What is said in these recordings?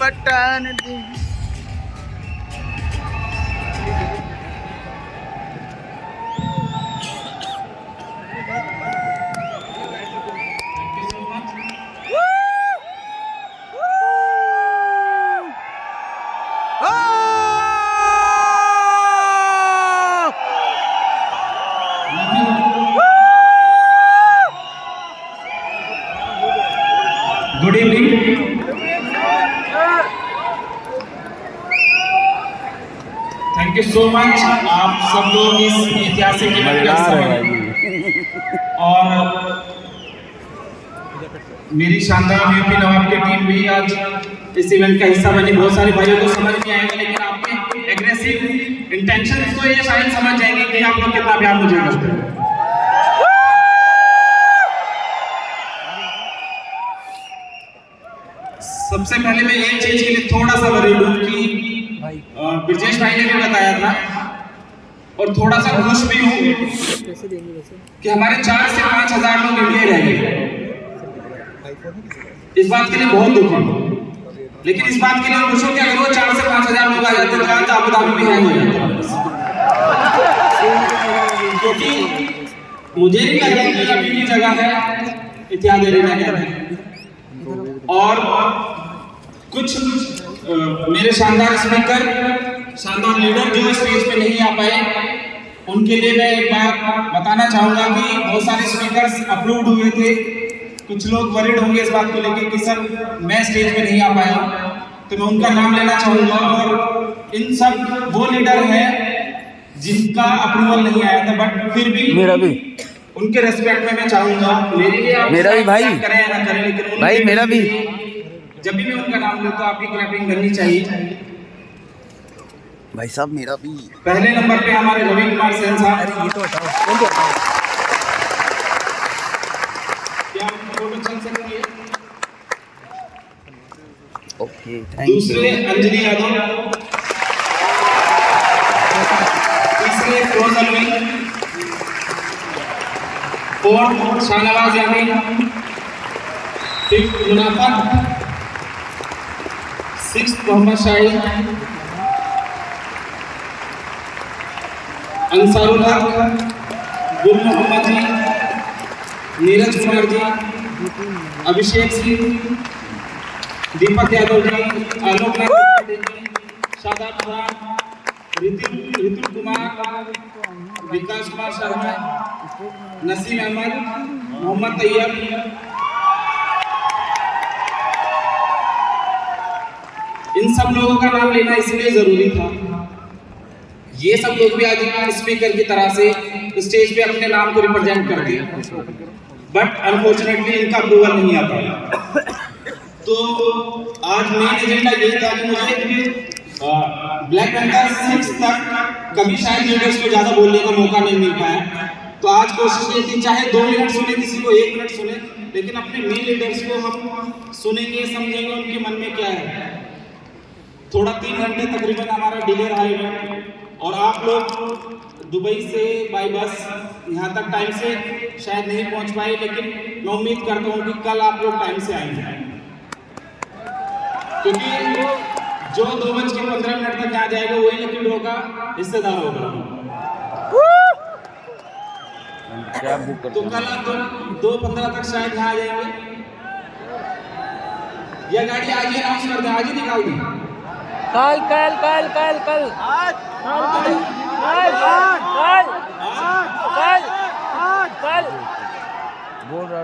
पठान दी। Good evening. Thank you so much आप सब लोग इस ऐतिहासिक इवेंट का हिस्सा बने। और मेरी शानदार यूपी नवाब की टीम भी आज इस इवेंट का हिस्सा बनी। बहुत सारे भाइयों को समझ नहीं आएगा, लेकिन आपके एग्रेसिव इंटेंशन तो ये शायद समझ जाएंगे कि आप लोग कितना प्यार मुझे करते हैं। सबसे पहले मैं एक चीज के लिए थोड़ा सा वरीड हूं कि ब्रजेश भाई ने भी बताया था और थोड़ा सा खुश भी हूं कि हमारे 4 से 5 हजार लोग इंडिया रह गए। इस बात के लिए बहुत दुख है, लेकिन इस बात के लिए खुश हूं कि अगर वो 4 से 5 हजार लोग आ जाते तो अबू धाबी भी हैंग हो जाता। क्योंकि मुझे नहीं लगता कि अभी भी जगह है इतिहास एरिना के अंदर। और कुछ मेरे शानदार स्पीकर, शानदार लीडर जो स्टेज पे नहीं आ पाए, उनके लिए मैं एक बार बताना चाहूंगा कि बहुत सारे स्पीकर्स अप्रूव्ड हुए थे। कुछ लोग वरीड होंगे इस बात को लेकर कि सर मैं स्टेज पे नहीं आ पाया, तो मैं उनका नाम लेना चाहूंगा। और इन सब वो लीडर हैं जिनका अप्रूवल नहीं आया था, बट फिर भी मेरा भी उनके रेस्पेक्ट में मैं चाहूंगा, मेरा भी भाई करें या ना करें, लेकिन भाई मेरा भी जब भी मैं उनका नाम लूं तो आपकी क्लैपिंग करनी चाहिए। भाई साहब मेरा भी। पहले नंबर पे हमारे रवि कुमार सेन साहब। अरे ये तो हटाओ, कौन तो हटाओ। क्या फोटो चल सकती है? Okay thank you. दूसरे अंजलि यादव, तीसरे फिरोज अलवी, फोर्थ शाहनवाज यामीन, फिफ्थ मुनाफा, सिक्स्थ मोहम्मद शाहिद, अंसारुल हक, गुल मोहम्मद जी, नीरज कुमार जी, अभिषेक सिंह, दीपक यादव जी, आलोक नाथ जी, शादाब खान, ऋतु कुमार, विकास कुमार शर्मा, नसीम अहमद, मोहम्मद तैयब। इन सब लोगों का नाम लेना इसलिए जरूरी था, ये सब लोग भी आज स्पीकर की तरह से स्टेज पे अपने नाम को रिप्रेजेंट कर दिया, बट अनफॉर्चुनेटली इनका अप्रूवल नहीं आ पाया। तो आज मेन एजेंडा ये था कि मुझे ब्लैक पैंथर 6 तक कभी शायद लीडर्स को ज्यादा बोलने का मौका नहीं मिल पाया, तो आज कोशिश ये थी चाहे 2 मिनट सुने, किसी को 1 मिनट सुने, लेकिन अपने मेन लीडर्स को हम सुनेंगे, समझेंगे उनके मन में क्या है। थोड़ा 3 घंटे तकरीबन हमारा डिले रहा इवेंट, और आप लोग दुबई से बाय बस यहाँ तक टाइम से शायद नहीं पहुँच पाए, लेकिन मैं उम्मीद करता हूँ कि कल आप लोग टाइम से आएंगे, क्योंकि जो 2:15 तक आ जाएगा वही लकी ड्रॉ का हिस्सेदार होगा। तो कल आप 2:15 तक शायद यहाँ आ जाएंगे। यह गाड़ी आज ही अनाउंस कर दे, आज ही निकाल दी। कल कल कल कल कल आज कल कल कल कल बोल रहा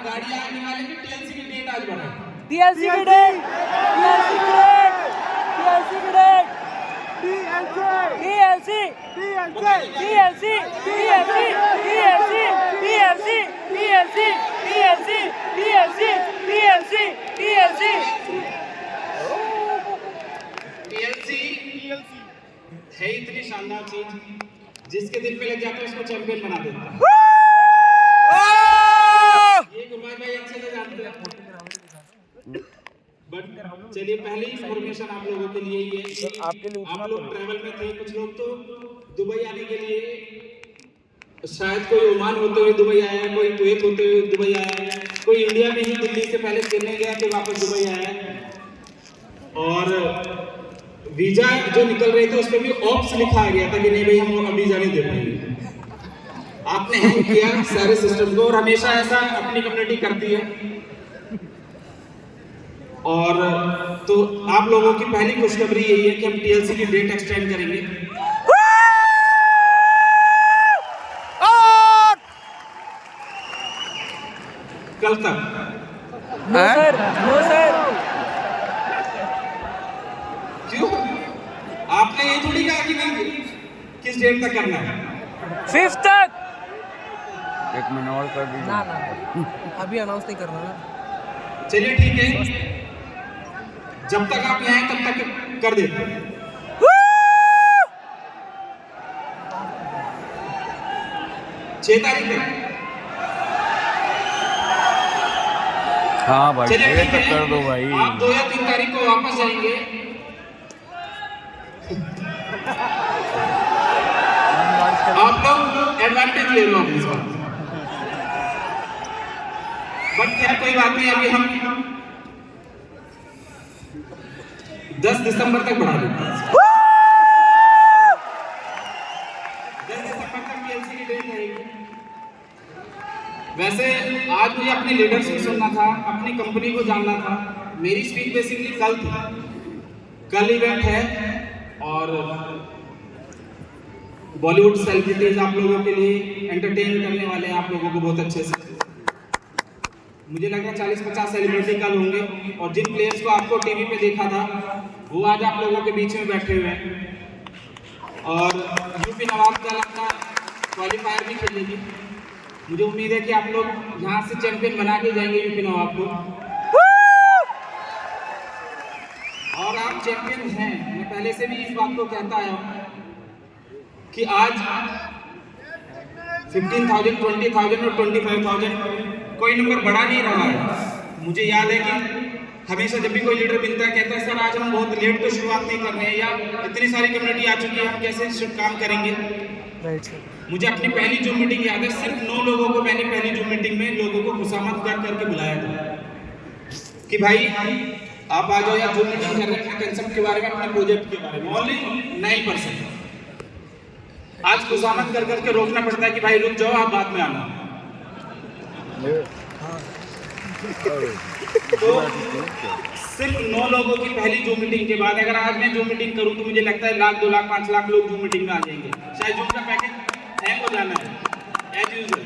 गाड़ी आज निकालेंगे। टीएलसी की डेट आज बढ़ाए, टीएलसी की डेट, टीएलसी की डेट, टीएलसी की date, TLC TLC TLC TLC TLC TLC TLC TLC TLC TLC TLC है इतनी शानदार चीज, जिसके दिल पे लग जाता है उसको चैंपियन बना देता है। ये गुरबाज भाई अच्छे से जानते हैं। बट चलिए पहली इंफॉर्मेशन आप लोगों के लिए ये है कि आप लोग ट्रैवल में थे, कुछ लोग तो दुबई आने के लिए शायद कोई ओमान होते हुए दुबई आया है, कोई कुवैत होते हुए दुबई आया है, कोई इंडिया में ही दिल्ली से पहले खेलने गया फिर वापस दुबई आया है। और वीजा जो निकल रहे थे उस पर भी ऑप्स लिखा गया था कि नहीं भाई हम अब वीजा नहीं दे पाएंगे। आपने हैंग किया सारे सिस्टम को, और हमेशा ऐसा अपनी कम्युनिटी करती है। और तो आप लोगों की पहली खुशखबरी यही है कि हम टीएलसी की डेट एक्सटेंड करेंगे। कल तक। No sir, no sir. क्यों? आपने ये थोड़ी कहा कि नहीं किस डेट तक करना है? 5 तक। 1 महीना और कर दीजिए। ना अभी अनाउंस नहीं करना ना। चलिए ठीक है, जब तक आप यहाँ हैं तब तक कर देते हैं। 6 तारीख तक। हाँ भाई, चलिए ये ठीक तक कर है, दो भाई। आप 2 या 3 तारीख को वापस जाएंगे। आप लोग एडवांटेज ले लो अपनी इस बात। बट क्या कोई बात नहीं, अभी हम 10 दिसंबर तक बढ़ा देंगे। 10 दिसंबर तक पीएलसी की डेट रहेगी। वैसे आज मुझे अपनी लीडरशिप सुनना था, अपनी कंपनी को जानना था। मेरी स्पीच बेसिकली कल थी। कल इवेंट है और बॉलीवुड सेलिब्रिटीज आप लोगों के लिए एंटरटेन करने वाले हैं, आप लोगों को बहुत अच्छे से। मुझे लग रहा है 40-50 सेलिब्रिटी कल होंगे, और जिन प्लेयर्स को आपको टीवी पे देखा था वो आज आप लोगों के बीच में बैठे हुए हैं। और यूपी नवाब कल अपना क्वालिफायर भी खेलेगी। मुझे उम्मीद है कि आप लोग यहाँ से चैंपियन बना के जाएंगे यूपी नवाब को। और आप चैंपियन हैं, मैं पहले से भी इस बात को कहता आया हूँ कि आज 15,000, 20,000 और 25,000 कोई नंबर बढ़ा नहीं रहा है। मुझे याद है कि हमेशा जब भी कोई लीडर मिलता है कहता है सर आज हम बहुत लेट तो शुरुआत नहीं कर रहे हैं, या इतनी सारी कम्युनिटी आ चुकी है, हम कैसे काम करेंगे। मुझे अपनी पहली जूम मीटिंग याद है, सिर्फ 9 लोगों को मैंने पहली जूम मीटिंग में लोगों को खुशामद कर करके बुलाया था कि भाई आप आ जाओ, या जूम मीटिंग कर रहे हैं कंसेप्ट के बारे में, अपने प्रोजेक्ट के बारे में। ओनली 9%। आज खुशामद कर करके रोकना पड़ता है कि भाई रुक जाओ, आप बाद में आना। तो सिर्फ 9 लोगों की पहली जूम मीटिंग के बाद अगर आज मैं जूम मीटिंग करूं तो मुझे लगता है 1 लाख, 2 लाख, 5 लाख लोग जूम मीटिंग में आ जाएंगे। शायद जूम का पैकेज हैंग हो जाना है एज यूजुअल।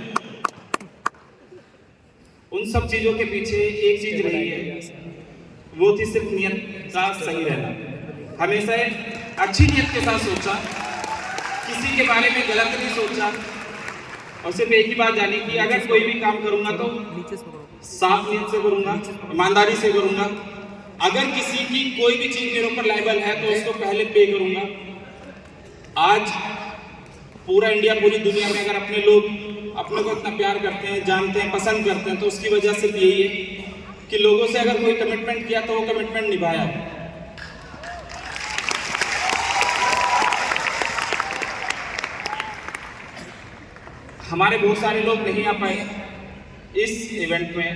उन सब चीजों के पीछे एक चीज रही है, वो थी सिर्फ नियत का सही रहना। हमेशा अच्छी नियत के साथ सोचा, किसी के बारे में गलत नहीं सोचा, और सिर्फ एक ही बात जानी कि अगर कोई भी काम करूंगा तो साफ नीयत से करूंगा, ईमानदारी से करूंगा। अगर किसी की कोई भी चीज मेरे ऊपर लायबल है तो उसको पहले पे करूंगा। आज पूरा इंडिया, पूरी दुनिया में अगर अपने लोग अपने को इतना प्यार करते हैं, जानते हैं, पसंद करते हैं, तो उसकी वजह सिर्फ यही है कि लोगों से अगर कोई कमिटमेंट किया तो वो कमिटमेंट निभाया। हमारे बहुत सारे लोग नहीं आ पाए इस इवेंट में।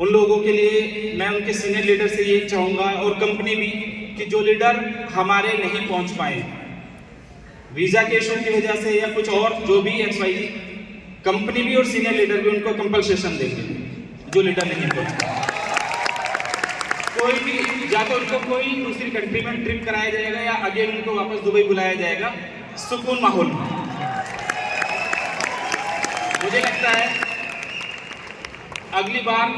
उन लोगों के लिए मैं उनके सीनियर लीडर से ये चाहूँगा, और कंपनी भी, कि जो लीडर हमारे नहीं पहुँच पाए वीज़ा के इशू की वजह से या कुछ और जो भी XYZ, कंपनी भी और सीनियर लीडर भी उनको कंपनसेशन देंगे जो लीडर नहीं पहुँच पाए। कोई भी, या तो उनको कोई दूसरी कंट्री में ट्रिप कराया जाएगा या अगेन उनको वापस दुबई बुलाया जाएगा सुकून माहौल में। मुझे लगता है अगली बार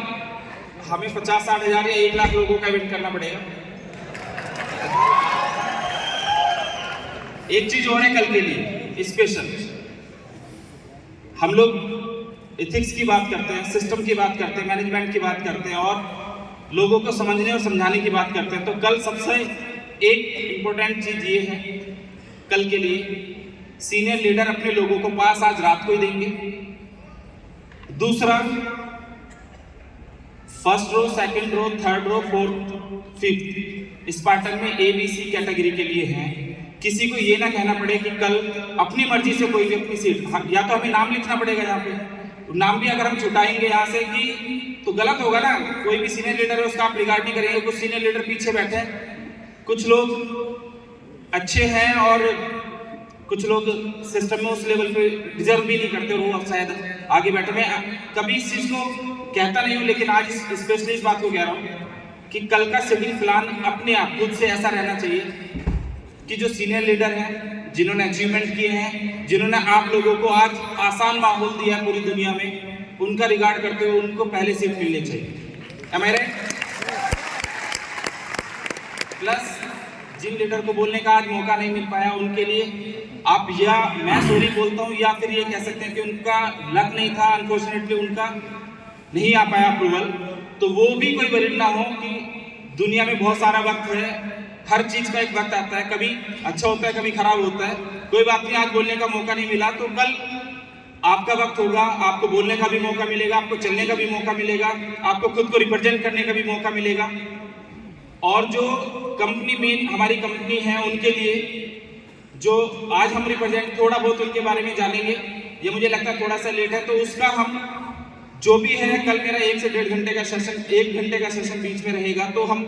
हमें 50-60 हज़ार या 1 लाख लोगों का इवेंट करना पड़ेगा। एक चीज और है कल के लिए स्पेशल, हम लोग एथिक्स की बात करते हैं, सिस्टम की बात करते हैं, मैनेजमेंट की बात करते हैं, और लोगों को समझने और समझाने की बात करते हैं। तो कल सबसे एक इम्पोर्टेंट चीज ये है कल के लिए, सीनियर लीडर अपने लोगों को पास आज रात को ही देंगे। दूसरा, first row, second row, third row, fourth, fifth Spartan में ABC कैटेगरी के लिए हैं। किसी को ये ना कहना पड़े कि कल अपनी मर्जी से कोई भी अपनी सीट, या तो हमें नाम लिखना पड़ेगा यहाँ पे, नाम भी अगर हम छुटाएंगे यहाँ से कि तो गलत होगा ना। कोई भी सीनियर लीडर है उसका आप रिगार्ड नहीं करेंगे। कुछ सीनियर लीडर पीछे बैठे हैं, कुछ लोग अच्छे हैं और कुछ लोग सिस्टम में उस लेवल पे डिजर्व भी नहीं करते और वो शायद आगे बैठे। मैं कभी इस चीज को कहता नहीं हूँ, लेकिन आज स्पेशली इस बात को कह रहा हूँ कि कल का सेटिंग प्लान अपने आप खुद से ऐसा रहना चाहिए कि जो सीनियर लीडर हैं, जिन्होंने अचीवमेंट किए हैं, जिन्होंने आप लोगों को आज आसान माहौल दिया है पूरी दुनिया में, उनका रिगार्ड करते हुए उनको पहले सीट मिलनी चाहिए। Am I right? प्लस जिन लीडर को बोलने का आज मौका नहीं मिल पाया उनके लिए आप या मैं सॉरी बोलता हूँ, या फिर ये कह सकते हैं कि उनका लक नहीं था, अनफॉर्चुनेटली उनका नहीं आ पाया अप्रूवल। तो वो भी कोई वरीड ना हो कि दुनिया में बहुत सारा वक्त है, हर चीज का एक वक्त आता है, कभी अच्छा होता है कभी खराब होता है। कोई बात नहीं, आज बोलने का मौका नहीं मिला तो कल आपका वक्त होगा, आपको बोलने का भी मौका मिलेगा, आपको चलने का भी मौका मिलेगा, आपको खुद को रिप्रेजेंट करने का भी मौका मिलेगा। और जो कंपनी मेन हमारी कंपनी है उनके लिए जो आज हम रिप्रेजेंट थोड़ा बहुत उनके बारे में जानेंगे, ये मुझे लगता है थोड़ा सा लेट है, तो उसका हम जो भी है कल मेरा 1 से 1.5 घंटे का सेशन, 1 घंटे का सेशन बीच में रहेगा, तो हम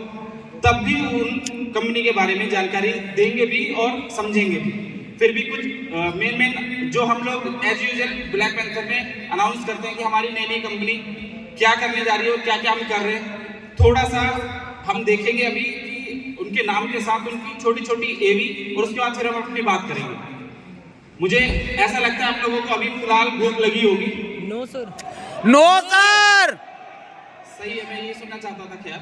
तब भी उन कंपनी के बारे में जानकारी देंगे भी और समझेंगे भी। फिर भी कुछ मेन जो हम लोग एज यूजुअल ब्लैक पैंथर में अनाउंस करते हैं कि हमारी नई नई कंपनी क्या करने जा रही है और क्या क्या हम कर रहे हैं, थोड़ा सा हम देखेंगे अभी कि उनके नाम के साथ उनकी छोटी छोटी एवी, और उसके बाद फिर हम अपनी बात करेंगे। मुझे ऐसा लगता है आप लोगों को अभी फिलहाल भूख लगी होगी। No sir, no sir. सही है, मैं ये सुनना चाहता था क्या।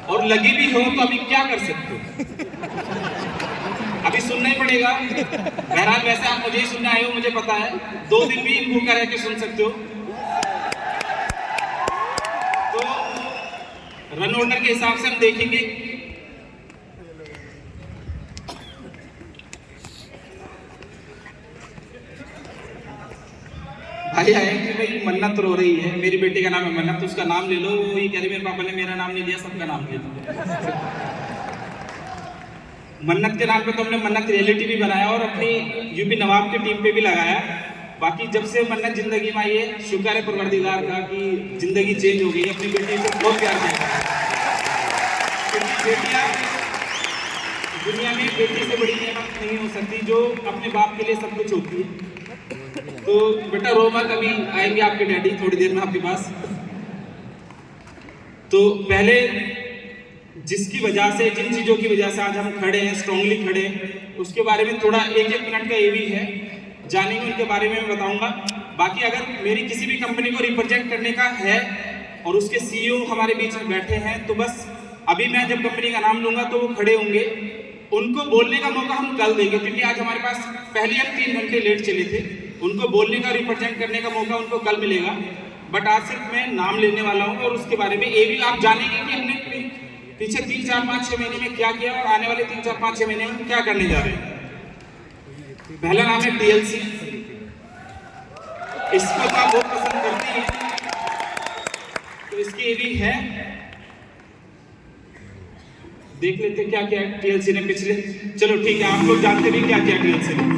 और लगी भी हो तो अभी क्या कर सकते हो, अभी सुनना ही पड़ेगा। बहरहाल वैसे आप मुझे ही सुनने आए हो, मुझे पता है, 2 दिन भी भूखा रह के सुन सकते हो। तो रन ऑर्डर के हिसाब से हम देखेंगे। भाई आए कि भाई मन्नत रो रही है, मेरी बेटी का नाम है मन्नत, उसका नाम ले लो। वो ये कह रही मेरे पापा ने मेरा नाम नहीं लिया, सबका नाम ले लो। मन्नत के नाम पे तो हमने मन्नत रियलिटी भी बनाया और अपनी यूपी नवाब की टीम पे भी लगाया। बाकी जब से मन्नत जिंदगी में आई है, शुक्र है परवरदिगार का कि जिंदगी चेंज हो गई। अपनी बेटी को बहुत प्यार किया, क्योंकि बेटियां दुनिया में बेटी से बड़ी नेमत नहीं हो सकती जो अपने बाप के लिए सब कुछ होती है। तो बेटा रो मत, अभी आएंगे आपके डैडी थोड़ी देर में आपके पास। तो पहले जिसकी वजह से, जिन चीजों की वजह से आज हम खड़े हैं, स्ट्रांगली खड़े हैं, उसके बारे में थोड़ा 1-1 मिनट का ये भी है, जानेंगे उनके बारे में मैं बताऊंगा। बाकी अगर मेरी किसी भी कंपनी को रिप्रेजेंट करने का है और उसके सीईओ हमारे बीच में बैठे हैं, तो बस अभी मैं जब कंपनी का नाम लूंगा तो वो खड़े होंगे, उनको बोलने का मौका हम कल देंगे, क्योंकि आज हमारे पास पहले हम 3 घंटे लेट चले थे। उनको बोलने का, रिप्रेजेंट करने का मौका उनको कल मिलेगा। बट आज सिर्फ मैं नाम लेने वाला हूँ और उसके बारे में ये भी आप जानेंगे कि हमने पीछे 3, 4, 5, 6 महीने में क्या किया और आने वाले 3, 4, 5, 6 महीने में क्या करने जा रहे हैं। पहला नाम है TLC। इसको तो आप बहुत पसंद करते हैं, तो इसकी ये भी है, देख लेते क्या क्या TLC ने पिछले। चलो ठीक है, आप लोग जानते भी क्या क्या TLC ने।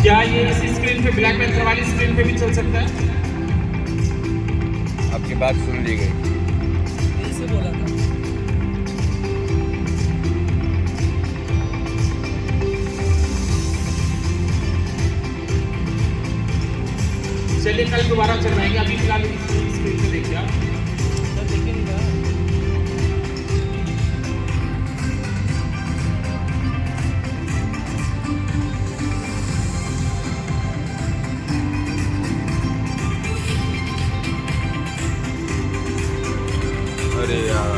क्या ये इसी स्क्रीन पे, ब्लैक पैंथर वाली स्क्रीन पे भी चल सकता है? आपकी बात सुन ली गई। ऐसे बोला था। चलिए कल दोबारा चलवाएंगे, अभी फिलहाल स्क्रीन पे देखिए आप। तो देखिए नहीं रहा। अरे यार,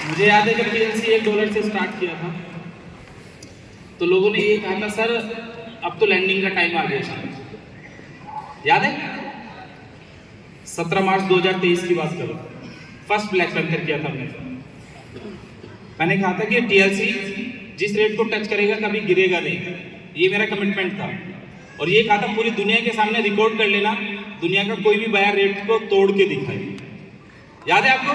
मुझे याद है जब TLC $1 से स्टार्ट किया था तो लोगों ने ये कहा था, सर अब तो लैंडिंग का टाइम आ गया शायद, याद है 17 मार्च 2023 की बात करो, फर्स्ट ब्लैक पैंथर किया था मैंने कहा था कि टीएलसी जिस रेट को टच करेगा कभी गिरेगा नहीं, ये मेरा कमिटमेंट था। और ये कहा था पूरी दुनिया के सामने रिकॉर्ड कर लेना, दुनिया का कोई भी बायर रेट को तोड़ के दिखाए, याद है आपको?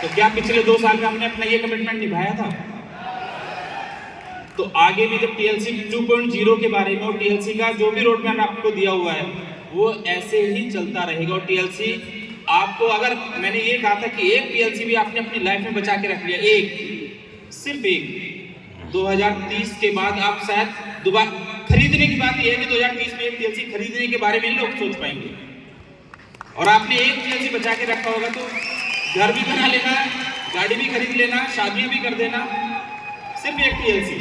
तो क्या पिछले 2 साल में हमने अपना ये कमिटमेंट निभाया था? तो आगे भी जब टीएलसी 2.0 के बारे में और टीएलसी का जो भी रोड मैप आपको दिया हुआ है वो ऐसे ही चलता रहेगा। और टीएलसी आपको, अगर मैंने ये कहा था कि एक टीएलसी भी आपने अपनी लाइफ में बचा के रख लिया, एक, सिर्फ एक, 2030 के बाद आप शायद दोबारा खरीदने की बात यह है कि 2030 में एक टीएलसी खरीदने के बारे में लोग सोच पाएंगे। और आपने एक टीएलसी बचा के रखा होगा तो घर भी बना लेना, गाड़ी भी खरीद लेना, शादी भी कर देना, सिर्फ एक टीएलसी।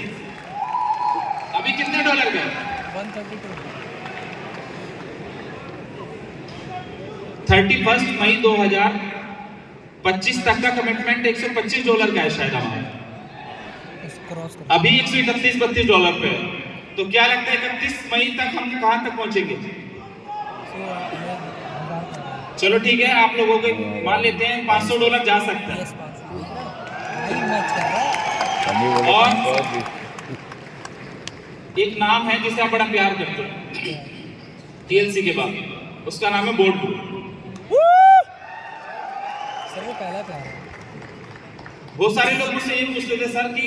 अभी कितने डॉलर का? 31 मई 2025 तक का कमिटमेंट $125 का है शायद हमारा, अभी $131-32 पे है। तो क्या लगता है 31 मई तक हम कहां तक पहुंचेंगे? चलो ठीक है, आप लोगों के मान लेते हैं $500 जा सकता है। और एक नाम है जिसे आप बड़ा प्यार करते हैं टीएलसी के बाद, उसका नाम है बोर्ड ब्रो। सर वो पहला प्यार है। बहुत सारे लोग मुझसे ये पूछते थे सर कि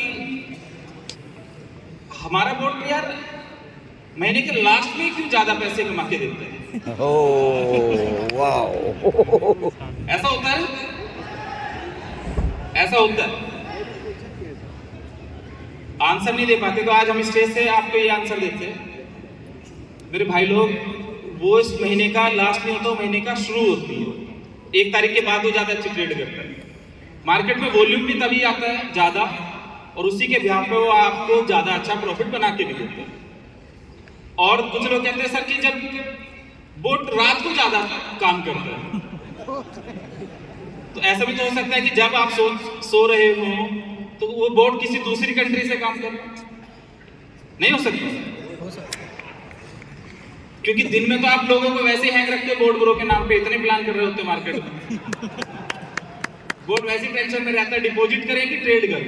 हमारा बोर्ड ब्रो यार महीने के लास्ट में क्यों ज्यादा पैसे कमा के देते हैं? वाओ, ऐसा होता है, ऐसा होता है। आंसर नहीं दे पाते तो आज हम स्टेज से आपको ये आंसर देते हैं। मेरे भाई लोग, वो इस महीने का लास्ट नहीं होता, महीने का शुरू होती है, 1 तारीख के बाद वो ज्यादा अच्छी ट्रेड करता है। मार्केट में वॉल्यूम भी तभी आता है ज्यादा, और उसी के बिहाफ पे वो आपको ज्यादा अच्छा प्रॉफिट बना के भी देते हैं। और कुछ लोग कहते हैं सर कि जब बोट रात को ज्यादा काम करता है, तो ऐसा भी तो हो सकता है कि जब आप सो रहे हो तो वो बोट किसी दूसरी कंट्री से काम कर, नहीं हो सकता? क्योंकि दिन में तो आप लोगों को वैसे हैंग रखते हो बोर्ड ब्रो के नाम पे, इतने प्लान कर रहे होते मार्केट में। बोर्ड वैसे टेंशन में रहता है, डिपॉजिट करें कि ट्रेड करें।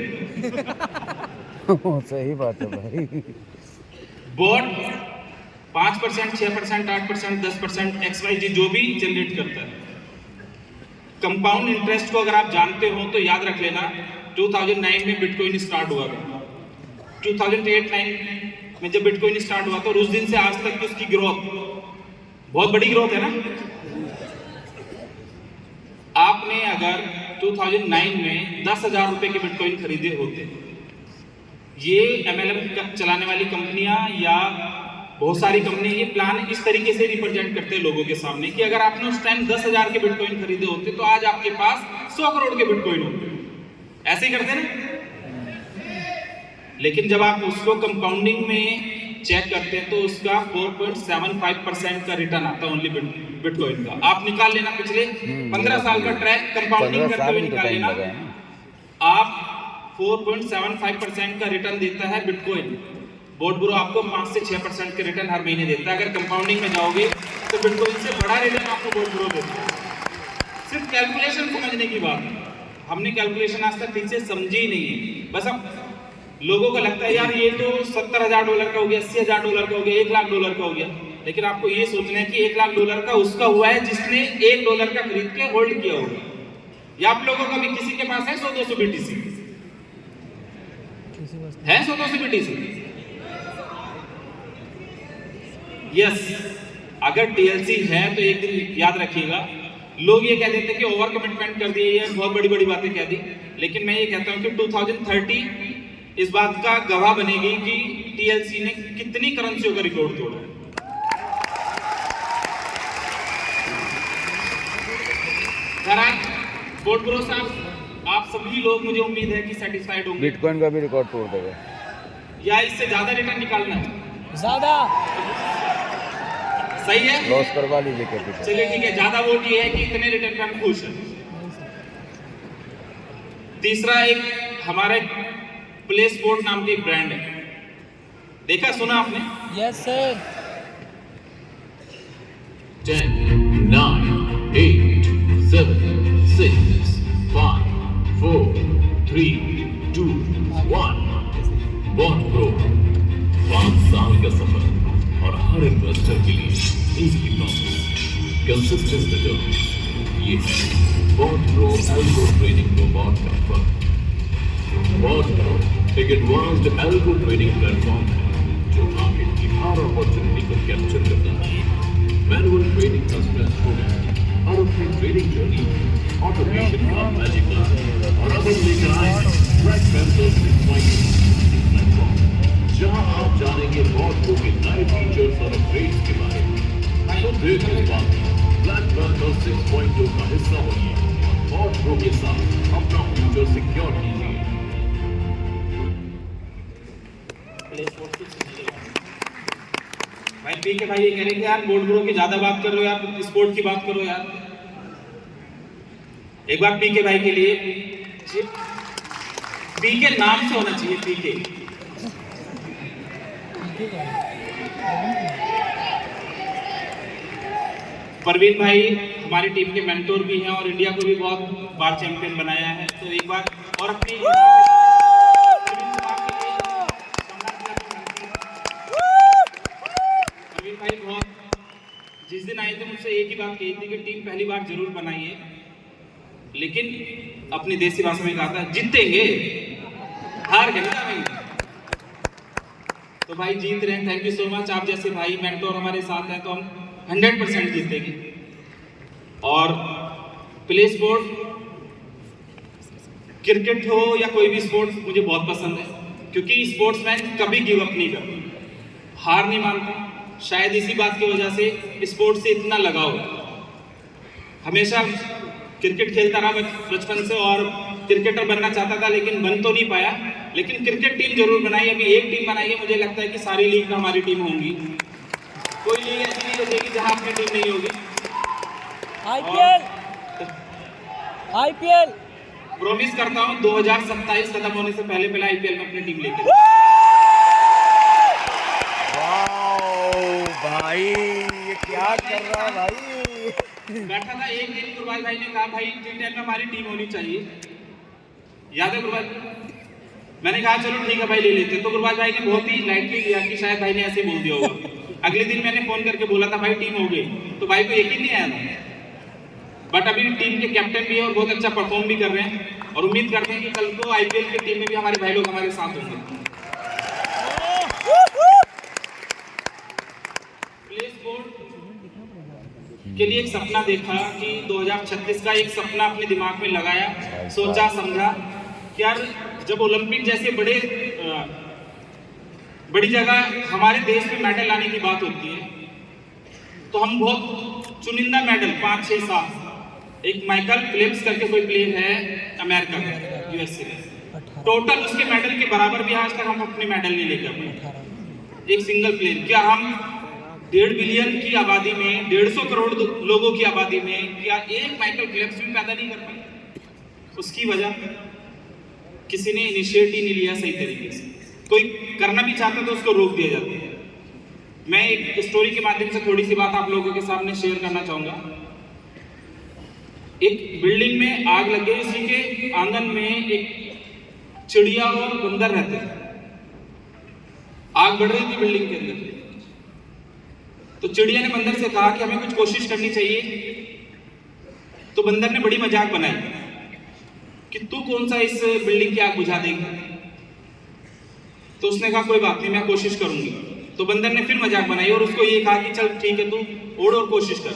सही बात है भाई। बोर्ड 5%, 6%, 8%, 10% XYZ जो भी जनरेट करता है। कंपाउंड इंटरेस्ट को अगर आप जानते हो तो याद रख लेना, 2009 में बिटकॉइन स्टार्ट हुआ था, 2008-9 में जब बिटकॉइन स्टार्ट हुआ था, और उस दिन से आज तक की उसकी ग्रोथ बहुत बड़ी ग्रोथ है ना। आपने अगर 2009 में 10,000 रुपए के बिटकॉइन खरीदे होते, ये MLM चलाने वाली कंपनियां या बहुत सारी कंपनी ये प्लान इस तरीके से रिप्रेजेंट करते हैं लोगों के सामने कि अगर आपने उस टाइम 10,000 के बिटकॉइन खरीदे होते तो आज आपके पास 100 करोड़ के बिटकॉइन होते, ऐसे ही करते ना। लेकिन जब आप उसको कंपाउंडिंग में चेक करते हैं तो उसका 4.75% का रिटर्न आता है ओनली बिटकॉइन का। आप निकाल लेना पिछले 15 साल का ट्रैक कंपाउंडिंग करते हुए निकाल लेना, आप 4.75% का रिटर्न देता है बिटकॉइन। बोर्ड ब्रो आपको 5 से 6% के रिटर्न हर महीने देता है। अगर कंपाउंडिंग में जाओगे तो बिटकॉइन से बड़ा रिटर्न आपको बोर्ड ब्रो देता है। सिर्फ कैलकुलेशन समझने की बात है, हमने कैलकुलेशन आज तक ठीक से समझी ही नहीं है। बस अब लोगों को लगता है यार ये तो $70,000 का हो गया, $80,000 का हो गया, $1,00,000 का हो गया। लेकिन आपको ये सोचना है कि $1,00,000 का उसका हुआ है जिसने $1 का खरीद के होल्ड किया होगा, या आप लोगों का भी किसी के पास है 100-200 BTC है, 100-200 BTC। यस, अगर टीएलसी है तो एक दिन याद रखिएगा, लोग ये कह देते हैं कि ओवर कमिटमेंट कर दिए, ये बहुत बड़ी बड़ी बातें कह दी, लेकिन मैं ये कहता हूं कि 2030 इस बात का गवाह बनेगी कि टीएलसी ने कितनी करेंसियों का रिकॉर्ड तोड़ा। बोर्ड ब्रो साहब, आप सभी लोग मुझे उम्मीद है कि सेटिस्फाइड होंगे। बिटकॉइन का भी रिकॉर्ड तोड़ देगा, या इससे ज्यादा रिटर्न निकालना है? ज्यादा सही है, लॉस करवा लीजिए कैपिटल। चलिए ठीक है, ज्यादा वोट ये है कि इतने रिटर्न पे हम खुश हैं। तीसरा, एक हमारे प्ले स्पोर्ट नाम की ब्रांड है, देखा सुना आपने? Yes sir 10, 9, 8, 7, 6, 5, 4, 3, 2, 1. बॉन्ड प्रो 5 साल का सफर और हर इन्वेस्टर के लिए इसकी प्रॉमिस कंसिस्टेंट रिटर्न। ये है bond pro algo trading robot का फर्क। बॉन्ड प्रो एक एडवांस्ड एल्गो ट्रेडिंग प्लेटफॉर्म है जो मार्केट की हर अपॉर्चुनिटी को कैप्चर करता है। मैनुअल ट्रेडिंग का स्ट्रेस हो गया और अपनी ट्रेडिंग जर्नी ऑटोमेशन का मैजिक और अब हम लेकर आए हैं ब्लैक पैंथर 6.2 प्लेटफॉर्म, जहां आप जानेंगे बॉन्ड प्रो के नए फीचर्स और अपग्रेड्स के बारे में। तो देर किस बात की, ब्लैक पैंथर 6.2 का हिस्सा होइए और बॉन्ड प्रो के साथ अपना फ्यूचर सिक्योर कीजिए। भाई पी के भाई ये कह रहे थे यार बोर्ड प्रो की ज्यादा बात कर रहे हो यार, स्पोर्ट की बात करो यार। एक बार पी के भाई के लिए पी के नाम से होना चाहिए पी के। परवीन भाई हमारी टीम के मेंटोर भी हैं और इंडिया को भी बहुत बार चैंपियन बनाया है। तो एक बार और अपनी परवीन भाई बहुत जिस दिन आए थे मुझसे एक ही बात कही थी कि टीम पहली बार जरूर बनाइए, लेकिन अपनी देसी भाषा में कहा था जीतेंगे, हार के नहीं जाएंगे। तो भाई जीत रहे हैं, थैंक यू सो मच। आप जैसे भाई मेंटोर हमारे साथ हैं तो हम 100% जीतेंगे। और प्ले स्पोर्ट क्रिकेट हो या कोई भी स्पोर्ट्स मुझे बहुत पसंद है, क्योंकि स्पोर्ट्समैन कभी गिव अप नहीं करते, हार नहीं मानते। शायद इसी बात की वजह से स्पोर्ट्स से इतना लगाव है। हमेशा क्रिकेट खेलता रहा बचपन से और क्रिकेटर बनना चाहता था, लेकिन बन तो नहीं पाया। लेकिन क्रिकेट टीम जरूर बनाई, अभी एक टीम बनाई है। मुझे लगता है कि सारी लीग में हमारी टीम होंगी, कोई लीग ऐसी नहीं होगी जहां अपनी टीम नहीं होगी। आईपीएल प्रॉमिस करता हूं 2027 खत्म होने से पहले पहले आईपीएल में अपनी टीम लेके भाई ये क्या कर रहा है भाई। बैठा था एक दिन, गुरबाज भाई ने कहा भाई T10 में हमारी टीम होनी चाहिए, याद है गुरबाज? मैंने कहा चलो ठीक है भाई ले लेते। तो गुरबाज भाई ने बहुत ही लाइटली लिया कि शायद भाई ने ऐसे बोल दिया होगा। अगले दिन मैंने फोन करके बोला था भाई टीम हो गई, तो भाई को यकीन नहीं आया था। बट अभी टीम के कैप्टन भी है और बहुत अच्छा परफॉर्म भी कर रहे हैं, और उम्मीद करते हैं कि कल को आईपीएल की टीम में भी हमारे भाई लोग हमारे साथ होंगे। प्ले स्पोर्ट के लिए एक सपना देखा कि 2036 का एक सपना अपने दिमाग में लगाया, सोचा समझा कि यार जब ओलंपिक जैसे बड़ी जगह हमारे देश में मेडल लाने की बात होती है, तो हम बहुत चुनिंदा मेडल 5-6-7, एक माइकल फिलिप्स करके कोई प्लेयर है अमेरिका का, यूएसए में, टोटल उसके मेडल के बराबर भी आज तक हम अपने मेडल नहीं लेकर पाए, एक सिंगल प्लेयर। क्या हम 1.5 बिलियन की आबादी में, 150 करोड़ लोगों की आबादी में, क्या एक माइकल फिलिप्स भी पैदा नहीं कर पाए? उसकी वजह किसी ने इनिशिएट ही नहीं लिया सही तरीके से। कोई करना भी चाहता तो उसको रोक दिया जाता है। मैं एक स्टोरी के माध्यम से थोड़ी सी बात आप लोगों के सामने शेयर करना चाहूंगा। एक बिल्डिंग में आग लग गई, उसी के आंगन में एक चिड़िया और बंदर रहते थे। आग बढ़ रही थी बिल्डिंग के अंदर, तो चिड़िया ने बंदर से कहा कि हमें कुछ कोशिश करनी चाहिए। तो बंदर ने बड़ी मजाक बनाई कि तू कौन सा इस बिल्डिंग की आग बुझा देगा। तो उसने कहा कोई बात नहीं, मैं कोशिश करूंगी। तो बंदर ने फिर मजाक बनाई और उसको ये कहा कि चल ठीक है, तू उड़ और कोशिश कर।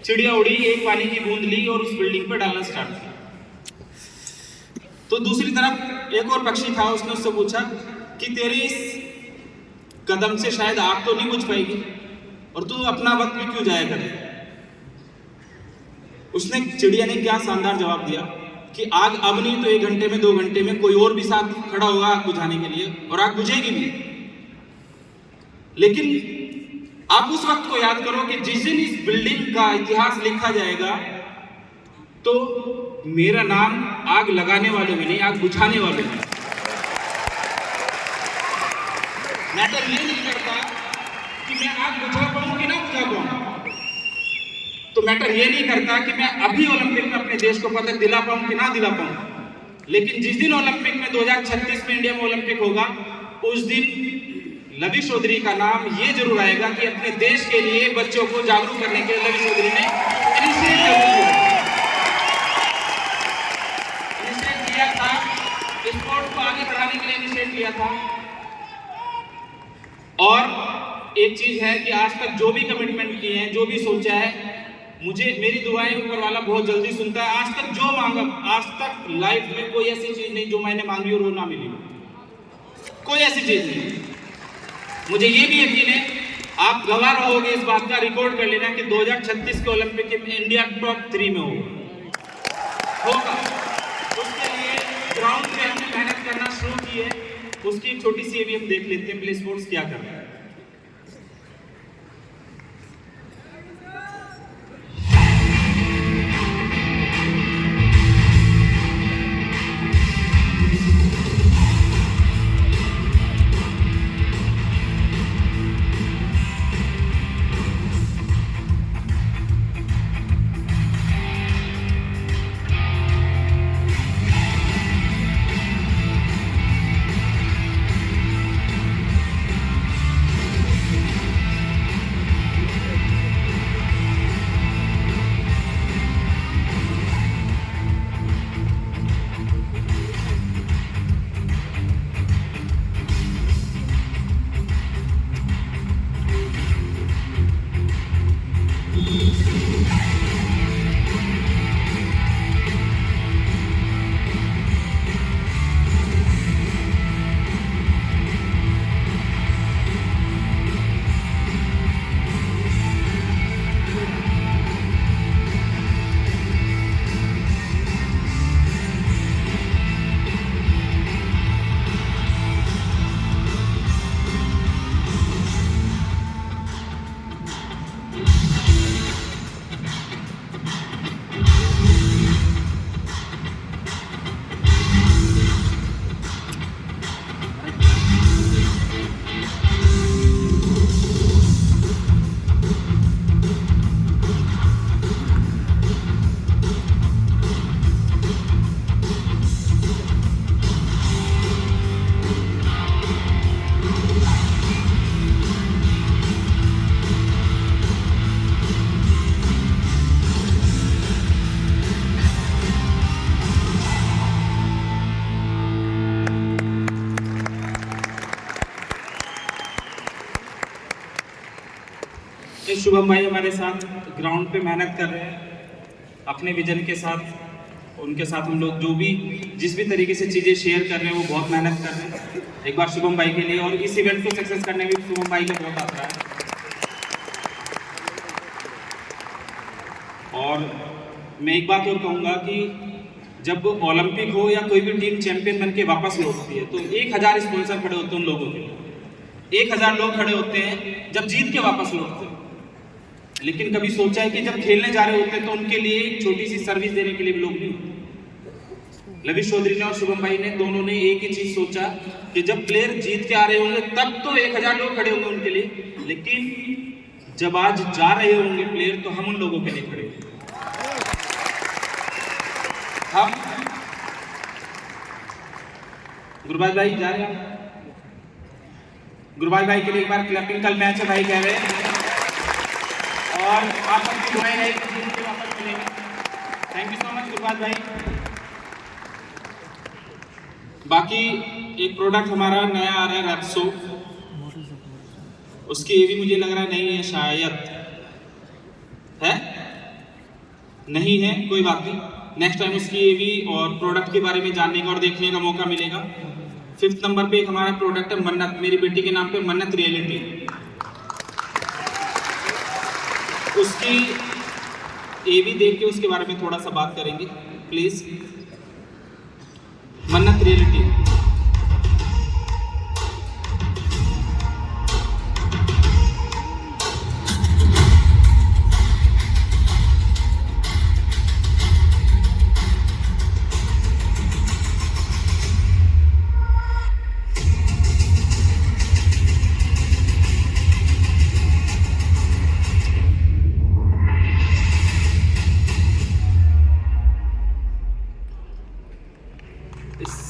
चिड़िया उड़ी, एक पानी की बूंद ली और उस बिल्डिंग पर डालना स्टार्ट किया। तो दूसरी तरफ एक और पक्षी था, उसने उससे पूछा कि तेरे इस कदम से शायद आग तो नहीं बुझ पाएगी और तू अपना वक्त भी क्यों जाया करे। उसने, चिड़िया ने क्या शानदार जवाब दिया कि आग अब नहीं तो 1 घंटे में, 2 घंटे में कोई और भी साथ खड़ा होगा आग बुझाने के लिए, और आग बुझेगी भी। लेकिन आप उस वक्त को याद करो कि जिस दिन इस बिल्डिंग का इतिहास लिखा जाएगा तो मेरा नाम आग लगाने वाले में नहीं, आग बुझाने वाले में। मैटर ये नहीं करता कि मैं आग बुझा पाऊं कि ना बुझा पाऊं, तो मैटर ये नहीं करता कि मैं अभी ओलंपिक में अपने देश को पदक दिला पाऊं कि ना दिला पाऊं, लेकिन जिस दिन ओलंपिक में 2036 में इंडिया में ओलंपिक होगा, उस दिन लवी चौधरी का नाम ये जरूर आएगा कि अपने देश के लिए बच्चों को जागरूक करने के लिए लवी चौधरी ने इनिशिएट किया था, स्पोर्ट को आगे बढ़ाने के लिए इनिशिएट किया था। और एक चीज है कि आज तक जो भी कमिटमेंट किए हैं, जो भी सोचा है, मुझे मेरी दुआएं ऊपर वाला बहुत जल्दी सुनता है। आज तक जो मांगा, आज तक लाइफ में कोई ऐसी चीज नहीं जो मैंने मांगी और वो ना मिली, कोई ऐसी चीज नहीं। मुझे ये भी यकीन है, आप गवाह रहोगे इस बात का, रिकॉर्ड कर लेना कि 2036 के ओलंपिक में इंडिया टॉप 3 में होगा। उसके लिए ग्राउंड पे हमने मेहनत करना शुरू की है, उसकी एक छोटी सी भी हम देख लेते हैं प्ले स्पोर्ट्स क्या कर रहा है। शुभम भाई हमारे साथ ग्राउंड पे मेहनत कर रहे हैं अपने विजन के साथ। उनके साथ हम लोग जो भी जिस भी तरीके से चीज़ें शेयर कर रहे हैं वो बहुत मेहनत कर रहे हैं। एक बार शुभम भाई के लिए, और इस इवेंट को सक्सेस करने में शुभम भाई का बहुत आता है। और मैं एक बात और कहूँगा कि जब ओलंपिक हो या कोई भी टीम चैंपियन बन के वापस लौटती है तो 1000 स्पॉन्सर खड़े होते हैं उन लोगों के, 1000 लोग खड़े होते हैं जब जीत के वापस लौटते हैं। लेकिन कभी सोचा है कि जब खेलने जा रहे होते हैं तो उनके लिए एक छोटी सी सर्विस देने के लिए भी लोग नहीं होते। लवी चौधरी ने और शुभम भाई ने दोनों ने एक ही चीज सोचा कि जब प्लेयर जीत के आ रहे होंगे तब तो 1000 लोग खड़े होंगे उनके लिए, लेकिन जब आज जा रहे होंगे प्लेयर तो हम उन लोगों के लिए खड़े होंगे। हम गुरबाज भाई जा रहे हैं, गुरबाज भाई के लिए एक बार क्लैपिंग। कल मैच है भाई कह रहे हैं, और आप सबकी दुआएं रहे कि जीत के वापस मिलेंगे। Thank you so much Gurbaz भाई। बाकी एक प्रोडक्ट हमारा नया आ रहा है रैप्सो, उसकी ये भी मुझे लग रहा है नहीं है, शायद है, नहीं है, कोई बात नहीं। नेक्स्ट टाइम उसकी ये भी और प्रोडक्ट के बारे में जानने का और देखने का मौका मिलेगा। 5th नंबर पे एक हमारा प्रोडक्ट है मन्नत, मेरी बेटी के नाम पे मन्नत रियलिटी। उसकी ये भी देख के उसके बारे में थोड़ा सा बात करेंगे प्लीज। मन्नत रियलिटी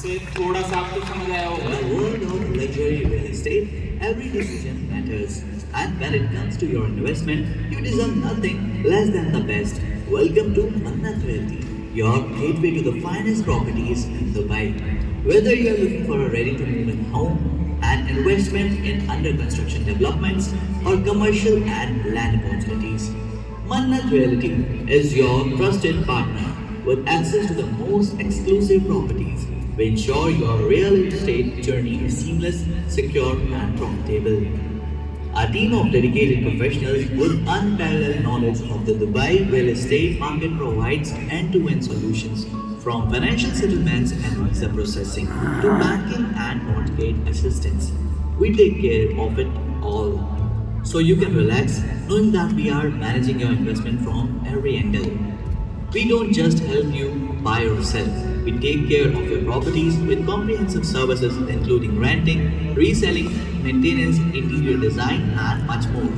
से थोड़ा सा आपको समझ आया In होगा। the world of luxury real estate, every decision matters. And when it comes to your investment, you deserve nothing less than the best. Welcome to Mannat Realty, your gateway to the finest properties in Dubai. Whether you are looking for a ready-to-move-in home, an investment in under-construction developments, or commercial and land opportunities, Mannat Realty is your trusted partner with access to the most exclusive properties. We ensure your real estate journey is seamless, secure, and profitable. Our team of dedicated professionals with unparalleled knowledge of the Dubai real estate market provides end-to-end solutions from financial settlements and visa processing to banking and mortgage assistance. We take care of it all, so you can relax knowing that we are managing your investment from every angle. We don't just help you buy or sell. We take care of your properties with comprehensive services including renting, reselling, maintenance, interior design, and much more.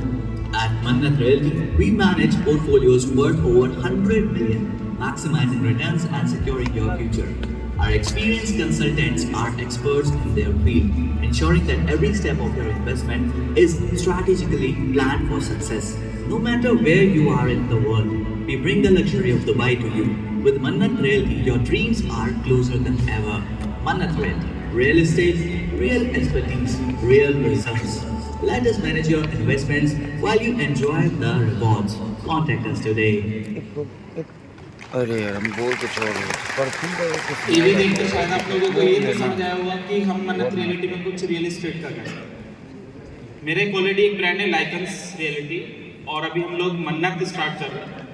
At Mannat Realty, we manage portfolios worth over 100 million, maximizing returns and securing your future. Our experienced consultants are experts in their field, ensuring that every step of your investment is strategically planned for success. No matter where you are in the world, we bring the luxury of Dubai to you. With Mannat Realty, your dreams are closer than ever. Mannat Realty, real estate, real expertise, real results. Let us manage your investments while you enjoy the rewards. Contact us today. अरे यार हम बोल के छोड़ रहे पर तुम तो ये भी देख के शायद आप लोगों को ये तो समझ आया होगा कि हम मन्नत रियलिटी में कुछ रियल एस्टेट का करें। मेरे एक ऑलरेडी एक ब्रांड है लाइकन्स रियलिटी, और अभी हम लोग मन्नत स्टार्ट कर रहे हैं।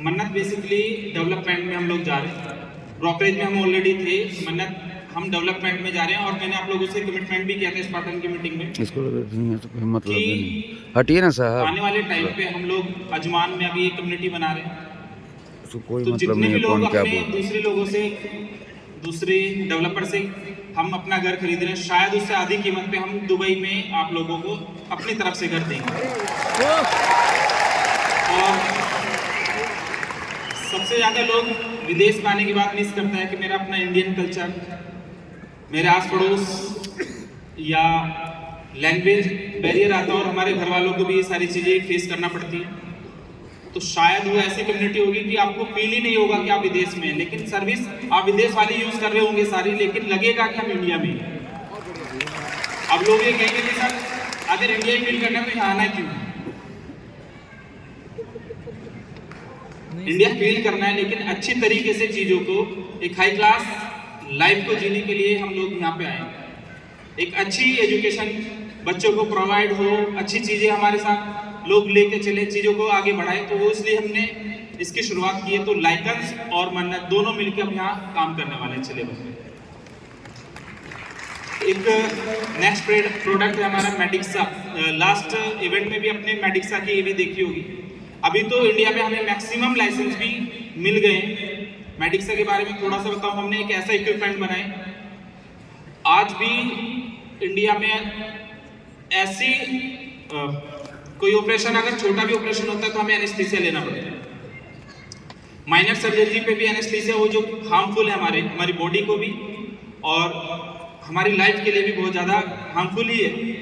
मन्नत बेसिकली डेवलपमेंट में हम लोग जा रहे हैं। ब्रोकरेज में हम ऑलरेडी थे, मन्नत हम डेवलपमेंट में जा रहे हैं। और मैंने आप लोगों से कमिटमेंट भी किया था स्पार्टन की मीटिंग में इसको तो मतलब नहीं हटिए ना साहब, आने वाले टाइम पे हम लोग अजमान में अभी एक कम्युनिटी बना रहे हैं। उसको कोई तो मतलब जितने नहीं भी है लोग कौन क्या अपने बोल। दूसरे लोगों से, दूसरे डेवलपर से हम अपना घर खरीद रहे हैं, शायद उससे आधी कीमत पे हम दुबई में आप लोगों को अपनी तरफ से घर देंगे। और सबसे ज़्यादा लोग विदेश में आने की बात मिस करता है कि मेरा अपना इंडियन कल्चर, मेरे आस पड़ोस या लैंग्वेज बैरियर आता है, और हमारे घर वालों को भी ये सारी चीज़ें फेस करना पड़ती है। तो शायद वो ऐसी कम्युनिटी होगी कि आपको फील ही नहीं होगा कि आप विदेश में हैं, लेकिन सर्विस आप विदेश वाली यूज़ कर रहे होंगे सारी, लेकिन लगेगा कि हम इंडिया में हैं। अब लोग ये कहेंगे कि सर अगर इंडिया ही फील करना है तो यहाँ आना क्यों? इंडिया फील करना है, लेकिन अच्छी तरीके से चीज़ों को, एक हाई क्लास लाइफ को जीने के लिए हम लोग यहाँ पे आए। एक अच्छी एजुकेशन बच्चों को प्रोवाइड हो, अच्छी चीज़ें हमारे साथ लोग लेके चले, चीज़ों को आगे बढ़ाएं। तो वो इसलिए हमने इसकी शुरुआत की है। तो लाइकन्स और मन्नत दोनों मिलकर हम यहाँ काम करने वाले हैं। चले बस एक नेक्स्ट प्रोडक्ट है हमारा मेडिक्सा। लास्ट इवेंट में भी अपने मेडिक्सा की ये भी देखी होगी। अभी तो इंडिया में हमें मैक्सिमम लाइसेंस भी मिल गए हैं। मेडिक्सा के बारे में थोड़ा सा बताऊं, हमने एक ऐसा इक्विपमेंट बनाए, आज भी इंडिया में ऐसी कोई ऑपरेशन, अगर छोटा भी ऑपरेशन होता है तो हमें एनेस्थीसिया लेना पड़ता है। माइनर सर्जरी पे भी एनेस्थीसिया, वो जो हार्मफुल है हमारी बॉडी को भी और हमारी लाइफ के लिए भी बहुत ज़्यादा हार्मफुल ही है।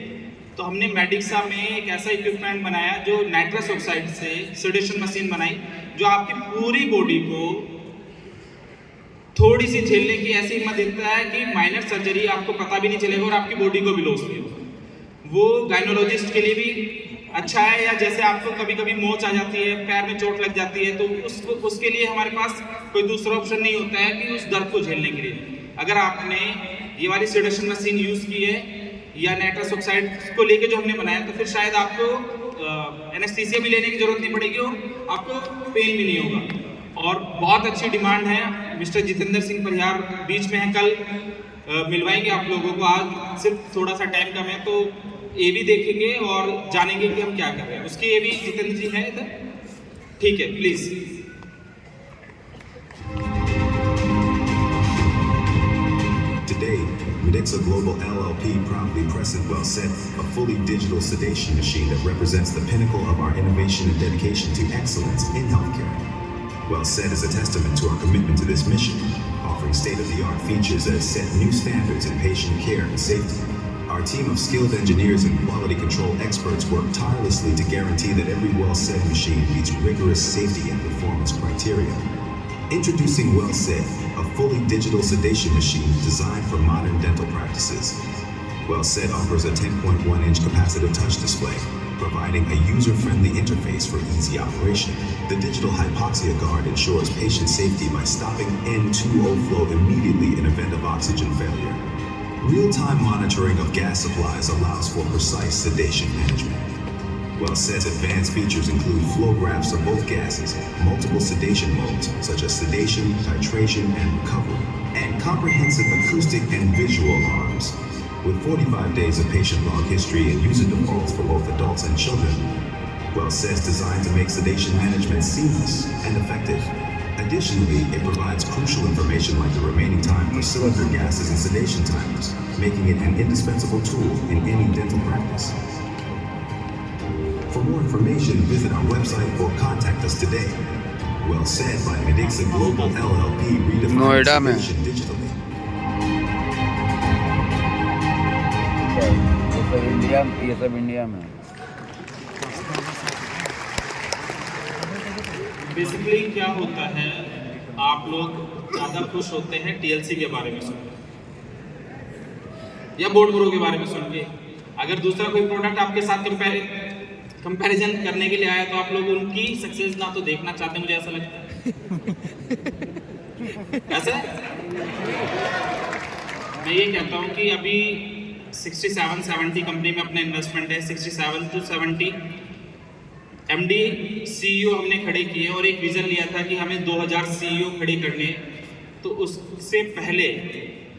तो हमने मेडिक्सा में एक ऐसा इक्विपमेंट बनाया जो नाइट्रस ऑक्साइड से सेडेशन मशीन बनाई, जो आपकी पूरी बॉडी को थोड़ी सी झेलने की ऐसी हिम्मत देता है कि माइनर सर्जरी आपको पता भी नहीं चलेगा और आपकी बॉडी को भी लॉस नहीं होगा। वो गायनोलॉजिस्ट के लिए भी अच्छा है, या जैसे आपको कभी कभी मोच आ जाती है, पैर में चोट लग जाती है, तो उसके लिए हमारे पास कोई दूसरा ऑप्शन नहीं होता है कि उस दर्द को झेलने के लिए। अगर आपने ये वाली सेडेशन मशीन यूज़ की है या नाइट्रस ऑक्साइड को लेके जो हमने बनाया, तो फिर शायद आपको एनेस्थीसिया भी लेने की जरूरत नहीं पड़ेगी और आपको पेन भी नहीं होगा। और बहुत अच्छी डिमांड है। मिस्टर जितेंद्र सिंह परिहार बीच में है, कल मिलवाएंगे आप लोगों को। आज सिर्फ थोड़ा सा टाइम कम है, तो ये भी देखेंगे और जानेंगे कि हम क्या कर रहे हैं। उसके ये भी जितेंद्र जी है इधर, ठीक है, please. Today, Medixa Global LLP proudly present WellSet, a fully digital sedation machine that represents the pinnacle of our innovation and dedication to excellence in healthcare. Well Said is a testament to our commitment to this mission, offering state-of-the-art features that set new standards in patient care and safety. Our team of skilled engineers and quality control experts work tirelessly to guarantee that every Well Said machine meets rigorous safety and performance criteria. Introducing Well Said, a fully digital sedation machine designed for modern dental practices. Well Said offers a 10.1-inch capacitive touch display, providing a user-friendly interface for easy operation. The digital hypoxia guard ensures patient safety by stopping N2O flow immediately in event of oxygen failure. Real-time monitoring of gas supplies allows for precise sedation management. Well Said's advanced features include flow graphs of both gases, multiple sedation modes such as sedation, titration, and recovery, and comprehensive acoustic and visual alarms. With 45 days of patient log history and user defaults for both adults and children, Well Said's designed to make sedation management seamless and effective. Additionally, it provides crucial information like the remaining time for cylinder gases and sedation timers, making it an indispensable tool in any dental practice. For more information, visit our website or contact us today. Well Said by Medixa Global LLP, redefining Noida में। sedation digitally. ये सब India में। Basically क्या होता है, आप लोग ज़्यादा खुश होते हैं टीएलसी के बारे में सुन या बोर्ड ब्रो के बारे में सुन के। अगर दूसरा कोई प्रोडक्ट आपके साथ कंपैरिजन करने के लिए आया तो आप लोग उनकी सक्सेस ना तो देखना चाहते, मुझे ऐसा लगता है। ऐसा मैं ये कहता हूँ कि अभी 67-70 कंपनी में अपना इन्वेस्टमेंट है, 67 to 70 MD CEO हमने खड़े किए और एक विज़न लिया था कि हमें 2000 CEO खड़े करने। तो उससे पहले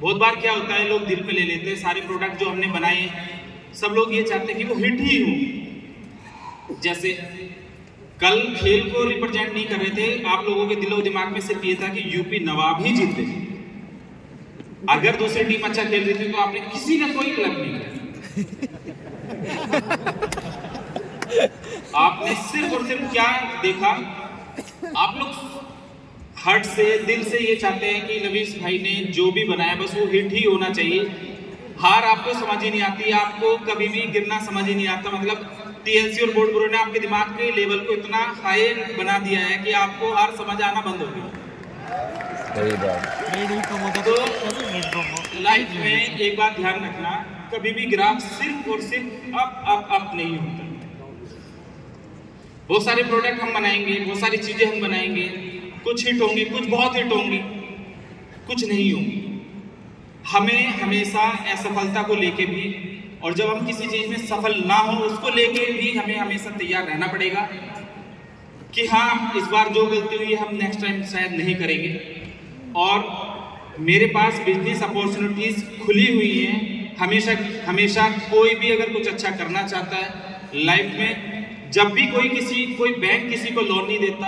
बहुत बार क्या होता है, लोग दिल पे ले लेते हैं सारे प्रोडक्ट जो हमने बनाए, सब लोग ये चाहते हैं कि वो हिट ही हो। जैसे कल खेल को रिप्रेजेंट नहीं कर रहे थे, आप लोगों के दिलो दिमाग में सिर्फ ये था कि यूपी नवाब ही जीते। अगर दूसरी टीम अच्छा खेल रही थी तो आपने किसी ने कोई क्लब नहीं किया, आपने सिर्फ और सिर्फ क्या देखा, आप लोग हार्ट से दिल से ये चाहते हैं कि लवीस भाई ने जो भी बनाया बस वो हिट ही होना चाहिए। हार आपको समझ ही नहीं आती, आपको कभी भी गिरना समझ ही नहीं आता। मतलब टीएलसी और बोर्ड ब्रो ने आपके दिमाग के लेवल को इतना हाई बना दिया है कि आपको हार समझ आना बंद हो गया। तो लाइफ में एक बात ध्यान रखना, कभी भी ग्राफ सिर्फ और सिर्फ अप नहीं होता। बहुत सारे प्रोडक्ट हम बनाएंगे, बहुत सारी चीजें हम बनाएंगे, कुछ हिट होंगी, कुछ बहुत हिट होंगी, कुछ नहीं होंगी। हमें हमेशा असफलता को लेके भी, और जब हम किसी चीज में सफल ना हो उसको लेके भी हमें हमेशा तैयार रहना पड़ेगा कि हाँ इस बार जो गलती हुई हम नेक्स्ट टाइम शायद नहीं करेंगे। और मेरे पास बिजनेस अपॉर्चुनिटीज खुली हुई हैं हमेशा। कोई भी अगर कुछ अच्छा करना चाहता है लाइफ में, जब भी कोई बैंक किसी को लोन नहीं देता,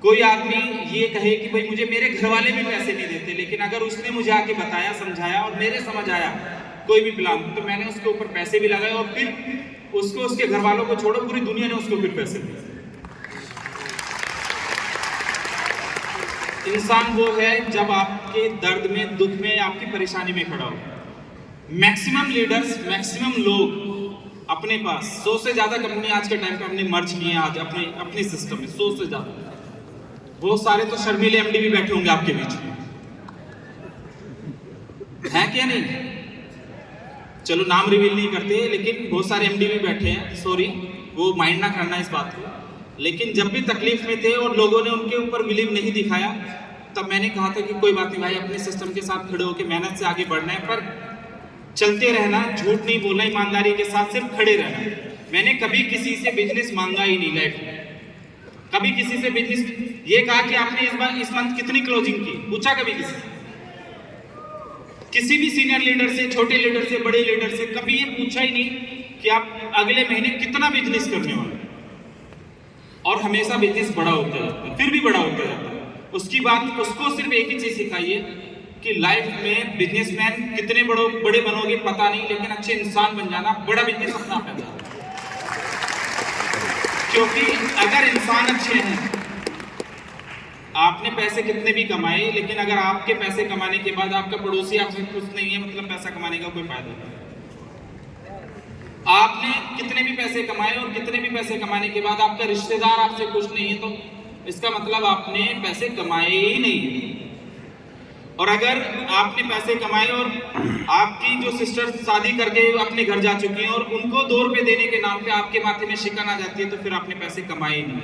कोई आदमी ये कहे कि भाई मुझे मेरे घर वाले भी पैसे नहीं देते, लेकिन अगर उसने मुझे आके बताया, समझाया और मेरे समझ आया कोई भी प्लान, तो मैंने उसके ऊपर पैसे भी लगाए और फिर उसको, उसके घर वालों को छोड़ो पूरी दुनिया ने उसको फिर पैसे दिए। इंसान वो है जब आपके दर्द में, दुख में, आपकी परेशानी में खड़ा हो। मैक्सिमम लीडर्स, मैक्सिमम लोग अपने पास 100 से ज्यादा कंपनी आज के टाइम पे हमने मर्ज किए हैं आज अपने सिस्टम में, 100 से ज्यादा। बहुत सारे तो शर्मीले एमडी भी बैठे होंगे आपके बीच में, हैं क्या नहीं? चलो नाम रिवील नहीं करते, लेकिन बहुत सारे एमडी भी बैठे हैं, सॉरी वो माइंड ना करना इस बात को। लेकिन जब भी तकलीफ में थे और लोगों ने उनके ऊपर बिलीव नहीं दिखाया, तब मैंने कहा था कि कोई बात नहीं भाई, अपने सिस्टम के साथ खड़े होकर मेहनत से आगे बढ़ना है, पर चलते रहना, झूठ नहीं बोलना, ईमानदारी के साथ सिर्फ खड़े रहना। मैंने कभी किसी से बिजनेस मांगा ही नहीं लाइफ में, कभी किसी से बिजनेस ये कहा कि आपने इस मंथ कितनी क्लोजिंग की, पूछा कभी किसी भी सीनियर लीडर से, छोटे लीडर से, बड़े लीडर से कभी ये पूछा ही नहीं कि आप अगले महीने कितना बिजनेस करने वाले। और हमेशा बिजनेस बड़ा होता जाता है, फिर भी बड़ा होता जाता है। उसकी बात, उसको सिर्फ एक ही चीज सिखाइए कि लाइफ में बिजनेसमैन कितने बड़े बनोगे पता नहीं, लेकिन अच्छे इंसान बन जाना, बड़ा बिजनेस अपना पैदा। क्योंकि अगर इंसान अच्छे हैं आपने पैसे कितने भी कमाए, लेकिन अगर आपके पैसे कमाने के बाद आपका पड़ोसी आपसे खुश नहीं है, मतलब पैसा कमाने का कोई फायदा नहीं। आपने कितने भी पैसे कमाए और कितने भी पैसे कमाने के बाद आपका रिश्तेदार आपसे खुश नहीं है, तो इसका मतलब आपने पैसे कमाए ही नहीं। और अगर आपने पैसे कमाए और आपकी जो सिस्टर शादी करके अपने घर जा चुकी हैं और उनको 2 रुपए देने के नाम पे आपके माथे में शिकन आ जाती है, तो फिर आपने पैसे कमाए ही नहीं।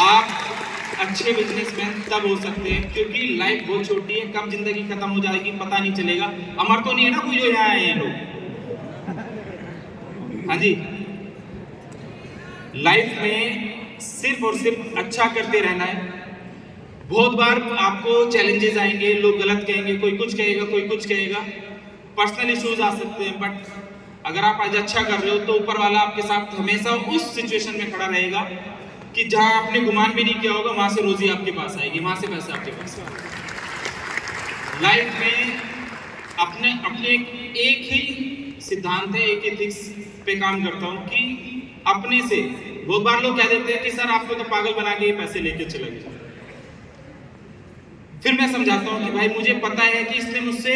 आप अच्छे बिजनेसमैन तब हो सकते हैं क्योंकि लाइफ बहुत छोटी है, कब जिंदगी खत्म हो जाएगी पता नहीं चलेगा। अमर तो नहीं है ना कोई जो यहाँ आए हैं लोग। हाँ जी, लाइफ में सिर्फ और सिर्फ अच्छा करते रहना है। बहुत बार आपको चैलेंजेस आएंगे, लोग गलत कहेंगे, कोई कुछ कहेगा, कोई कुछ कहेगा, पर्सनल इश्यूज आ सकते हैं, बट अगर आप आज अच्छा कर रहे हो तो ऊपर वाला आपके साथ हमेशा उस सिचुएशन में खड़ा रहेगा कि जहां आपने गुमान भी नहीं किया होगा वहां से रोजी आपके पास आएगी, वहां से पैसे आपके पास आएंगे। लाइफ में अपने अपने एक ही सिद्धांत है, एक एथिक्स पे काम करता हूं कि अपने से, बहुत बार लोग कह देते हैं कि सर आपको तो पागल बना के ये पैसे लेके चले गए। फिर मैं समझाता हूं कि भाई मुझे पता है कि इसने मुझसे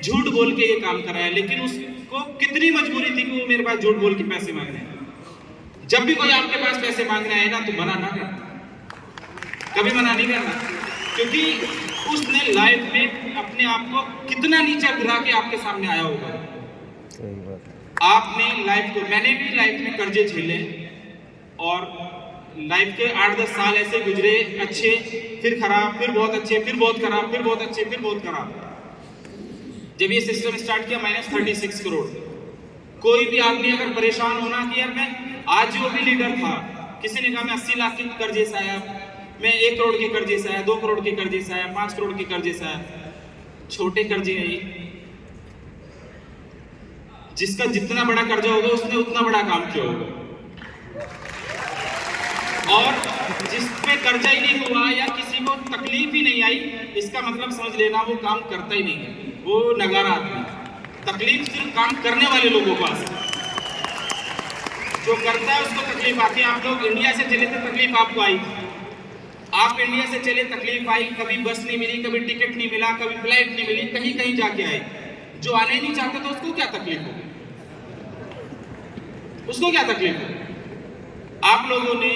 झूठ बोल के ये काम कराया, लेकिन उसको कितनी मजबूरी थी कि वो मेरे पास झूठ बोल के पैसे मांग रहे हैं। जब भी कोई आपके पास पैसे मांगने आए ना तो मना ना करना, कभी मना नहीं करना, क्योंकि उसने लाइफ में अपने आप को कितना नीचा गिरा के आपके सामने आया होगा। आपने लाइफ को, मैंने भी लाइफ में कर्जे झेले और लाइफ के 8-10 साल ऐसे गुजरे, अच्छे फिर खराब, फिर बहुत अच्छे, फिर बहुत खराब, फिर बहुत अच्छे, फिर बहुत खराब। जब ये सिस्टम स्टार्ट किया -36 करोड़। कोई भी आदमी अगर परेशान होना कि यार मैं आज जो भी लीडर था, किसी ने कहा मैं 80 लाख के कर्जे से आया, मैं 1 करोड़ के कर्जे से आया, 2 करोड़ के कर्जे से आया, 5 करोड़ के कर्जे से आया। छोटे कर्जे है ये, जिसका जितना बड़ा कर्जा होगा उसने उतना बड़ा काम किया होगा, और जिस पे कर्जा ही नहीं हुआ या किसी को तकलीफ ही नहीं आई, इसका मतलब समझ लेना वो काम करता ही नहीं है, वो नगारा आदमी। तकलीफ सिर्फ काम करने वाले लोगों को आती है, जो करता है उसको तकलीफ आती है। आप लोग इंडिया से चले थे, तकलीफ आपको आई थी। आप इंडिया से चले, तकलीफ आई, कभी बस नहीं मिली, कभी टिकट नहीं मिला, कभी फ्लाइट नहीं मिली, कहीं कहीं जाके आए। जो आने नहीं चाहता था उसको क्या तकलीफ हो, उसको क्या तकलीफ हो। आप लोगों ने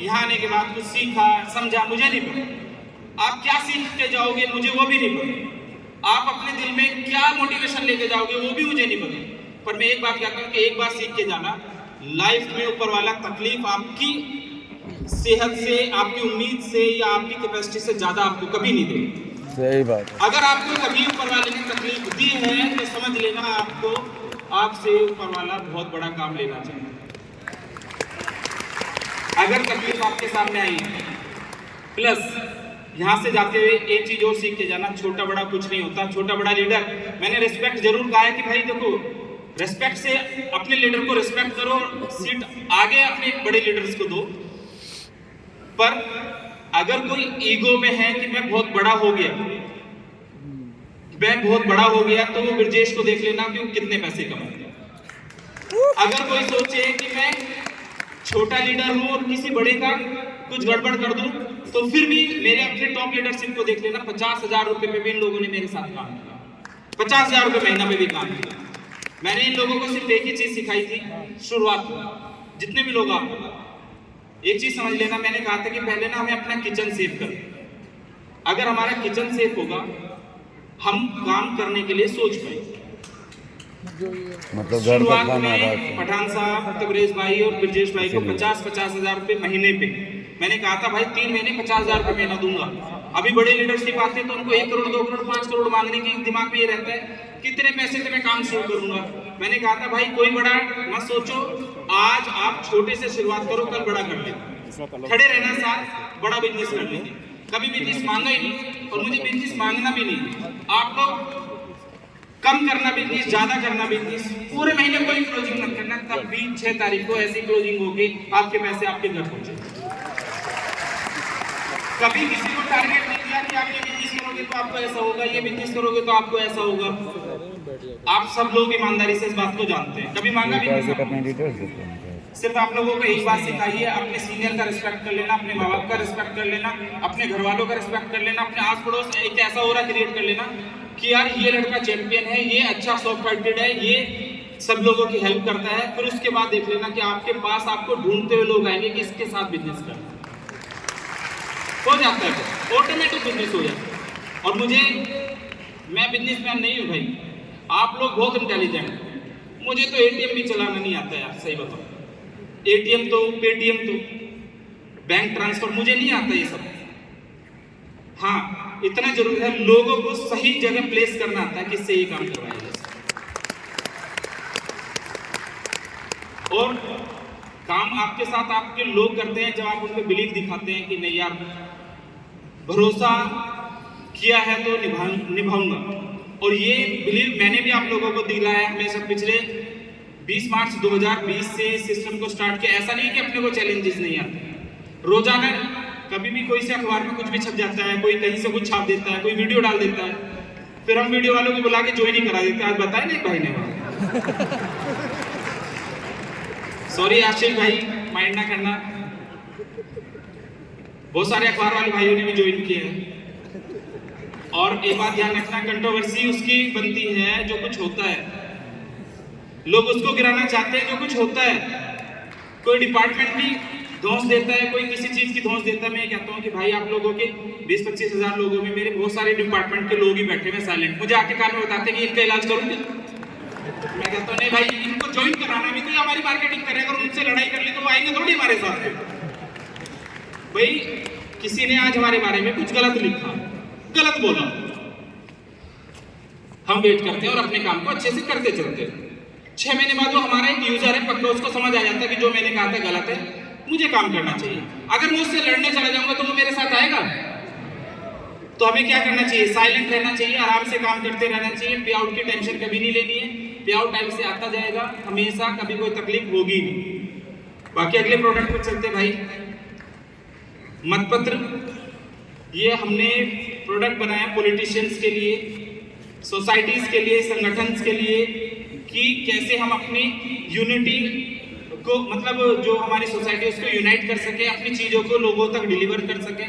यहाँ आने के बाद कुछ सीखा, समझा, मुझे नहीं पता आप क्या सीख के जाओगे, मुझे वो भी नहीं पता। आप अपने दिल में क्या मोटिवेशन लेके जाओगे वो भी मुझे नहीं पता। पर मैं एक बात कहता हूँ कि एक बार सीख के जाना, लाइफ में ऊपर वाला तकलीफ आपकी सेहत से, आपकी उम्मीद से या आपकी कैपेसिटी से ज्यादा आपको कभी नहीं देगा। सही बात है। अगर आपको कभी ऊपर वाले ने तकलीफ दी है तो समझ लेना आपको आपसे ऊपर वाला बहुत बड़ा काम लेना चाहिए। अगर तकलीफ आपके सामने आई, प्लस यहाँ से जाते हुए एक चीज और सीख के जाना, छोटा बड़ा कुछ नहीं होता। छोटा बड़ा लीडर, मैंने रिस्पेक्ट जरूर कहा है कि भाई देखो, रिस्पेक्ट से अपने लीडर को रिस्पेक्ट करो, सीट आगे अपने बड़े लीडर्स को दो। पर अगर कोई ईगो में है कि मैं बहुत बड़ा हो गया, मैं बहुत बड़ा हो गया, तो वो ब्रजेश को देख लेना कि वो कितने पैसे कमाते। अगर कोई सोचे कि मैं छोटा लीडर हूं और किसी बड़े का कुछ गड़बड़ कर दूं, तो फिर भी मेरे अपने टॉप लीडरशिप को देख लेना। 50,000 रुपए पे भी इन लोगों ने मेरे साथ काम किया, 50,000 रुपए महीना में भी काम किया। मैंने इन लोगों को सिर्फ एक ही चीज सिखाई थी शुरुआत में। जितने भी लोग आप एक चीज समझ लेना, मैंने कहा था कि पहले ना हमें अपना किचन सेफ करें। अगर हमारा किचन सेफ होगा, हम काम करने के लिए सोच पाएंगे। मतलब घर का खाना पठान साहब, तबरेज भाई और ब्रजेश भाई को 50,000 रुपए महीने पे, मैंने कहा था भाई 3 महीने 50,000 रुपए महीना दूंगा। अभी बड़े लीडरशिप आते हैं तो उनको 1 करोड़ 2 करोड़ 5 करोड़ मांगने की दिमाग में ये रहता है कितने पैसे से मैं काम शुरू करूंगा। मैंने कहा था भाई कोई बड़ा मत सोचो, आज आप छोटे से शुरुआत करो, कल बड़ा कर लेंगे। खड़े रहना साथ, बड़ा बिजनेस कर लेंगे। कभी बिजनेस मांगा ही नहीं और मुझे बिजनेस मांगना भी नहीं। आप लोग कम करना बिजनेस, ज्यादा करना बिजनेस, पूरे महीने कोई क्लोजिंग मत करना, तब भी 6 तारीख को ऐसी क्लोजिंग होगी आपके पैसे आपके घर पहुंचे। कभी किसी को टारगेट नहीं दिया कि आप ये बिजनेस करोगे तो आपको ऐसा होगा, ये बिजनेस करोगे तो आपको ऐसा होगा। आप सब लोग ईमानदारी से इस बात को जानते हैं। कभी मांगा भी नहीं, सिर्फ आप लोगों को एक बात सिखाई है, अपने सीनियर का रिस्पेक्ट कर लेना, अपने माँ बाप का रिस्पेक्ट कर लेना, अपने घर वालों का रिस्पेक्ट कर लेना, अपने आस पड़ोस एक ऐसा ऑरा क्रिएट कर लेना कि यार ये लड़का चैंपियन है, ये अच्छा सॉफ्ट हार्टेड है, ये सब लोगों की हेल्प करता है। फिर उसके बाद देख लेना कि आपके पास आपको ढूंढते हुए लोग आएंगे कि इसके साथ बिजनेस कर हो जाता है, ऑटोमेटिक बिजनेस हो जाता है। और मैं बिजनेसमैन नहीं हूँ भाई, आप लोग बहुत इंटेलिजेंट हैं, मुझे तो एटीएम भी चलाना नहीं आता यार, सही बताओ। एटीएम तो, पेटीएम तो, बैंक ट्रांसफर मुझे नहीं आता ये सब। हाँ, इतना जरूर है लोगों को सही जगह प्लेस करना आता है कि इससे ये काम करवाया जाए। और काम आपके साथ आपके लोग करते हैं जब आप उनको बिलीव दिखाते हैं कि नहीं यार भरोसा किया है तो निभाऊंगा। और ये बिलीव मैंने भी आप लोगों को दिलाया है हमेशा। पिछले 20 मार्च 2020 से सिस्टम को स्टार्ट किया। ऐसा नहीं कि अपने को चैलेंजेस नहीं आते, रोजाना कभी भी कोई से अखबार में कुछ भी छप जाता है, कोई कहीं से कुछ छाप देता है, कोई वीडियो डाल देता है, फिर हम वीडियो वालों को बुला के ज्वाइन ही करा देते हैं। आज बताया ना एक भाई ने, सॉरी आशीष भाई, माइंड ना करना, बहुत सारे अखबार वाले भाइयों ने भी ज्वाइन किए हैं। और एक बात ध्यान रखना, कंट्रोवर्सी उसकी बनती है जो कुछ होता है, लोग उसको गिराना चाहते हैं जो कुछ होता है। कोई डिपार्टमेंट की धौंस देता है, कोई किसी चीज की धौंस देता है। मैं कहता हूँ कि भाई आप लोगों के 20-25 हजार लोगों में मेरे बहुत सारे डिपार्टमेंट के लोग ही बैठे हुए साइलेंट, मुझे आके कान में बताते हैं कि इनका इलाज करूंगी। मैं कहता हूँ नहीं भाई, इनको ज्वाइन कराना भी तो हमारी मार्केटिंग करे, अगर उनसे लड़ाई कर ली तो वो आएंगे थोड़ी हमारे साथ। भाई किसी ने आज हमारे बारे में कुछ गलत लिखा, गलत बोला, हम वेट करते हैं और अपने काम को अच्छे से करते चलते हैं। 6 महीने बाद वो हमारा एक यूजर है, पक्का उसको समझ आ जाता है कि जो मैंने कहा था गलत है, मुझे काम करना चाहिए। अगर मैं उससे लड़ने चला जाऊंगा तो वो मेरे साथ आएगा। तो हमें क्या करना चाहिए? साइलेंट रहना चाहिए, आराम से काम करते रहना चाहिए। पे आउट की टेंशन कभी नहीं लेनी है, पे आउट टाइम से आता जाएगा हमेशा, कभी कोई तकलीफ होगी नहीं। बाकी अगले प्रोडक्ट पर चलते भाई। मतपत्र, ये हमने प्रोडक्ट बनाया पॉलिटिशियंस के लिए, सोसाइटीज के लिए, संगठन के लिए, कि कैसे हम अपनी यूनिटी को, मतलब जो हमारी सोसाइटी है उसको यूनाइट कर सके, अपनी चीजों को लोगों तक डिलीवर कर सके।